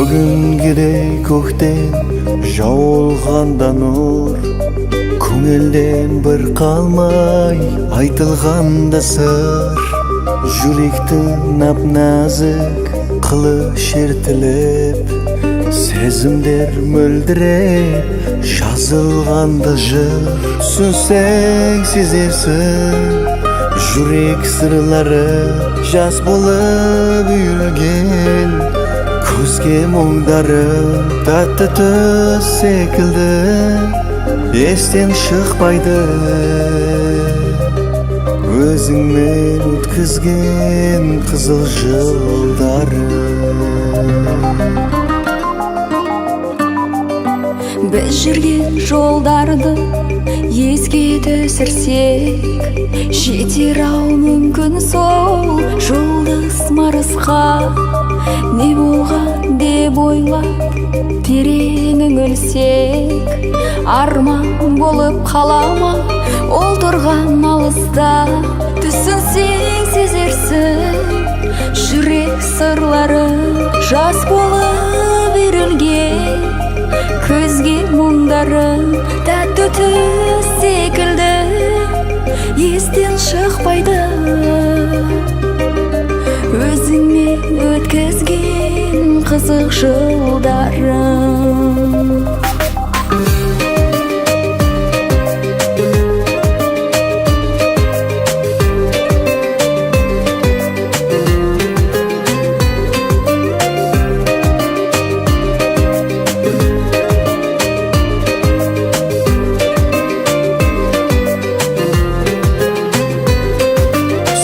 Бүгінгідей көктен жауылғанда нұр, көңілден бір қалмай айтылғанда сыр. Жүректі нап-назік қылы шертіліп, сезімдер мөлдіреп жазылғанда жыр. Түсінсең сезерсің жүрек сырлары, жас болып үйілген көзге мұңдары. Тәтті түс секілді естен шықпайды, өзіңмен өткізген қызыл жылдары. Біз жүрген жолдарды еске түсірсек, жетер-ау мүмкін сол жұлдыз Марсқа. Не болған деп ойлап терең үңілсек, арман болып қала ма ол тұрған алыста. Түсінсең сезерсің жүрек сырлары, жас болып үйрілген көзге мұңдары. Тәтті түс секілді естен шықпайды, өзіңмен өткізген қызық жылдары.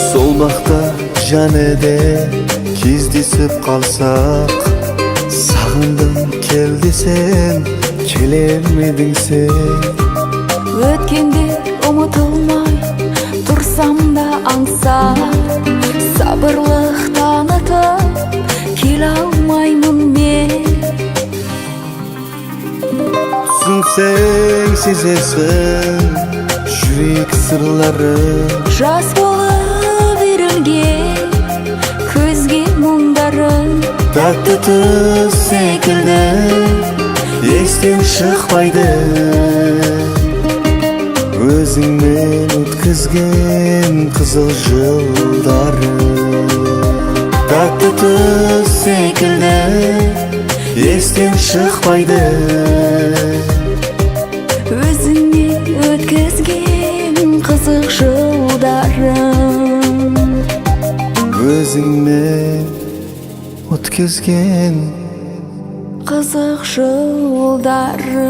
Сол бақта жәнеде кездесіп қалсақ, сағындым кел десем келер медің сен. Өткенде ұмытылмай тұрсам да аңсап, сабырлық танытып келе алмаймын мен. Түсінсең сезерсің жүрек сырлары, жас болып үйрілген көзге мұңдары. тәтті түс секілді естен шықпайды, өзіңмен өткізген қызыл жылдары. Тәтті түс секілді естен шықпайды, өзіңмен өткізген қызық жылдары. өзіңмен өткізген қызық жылдары.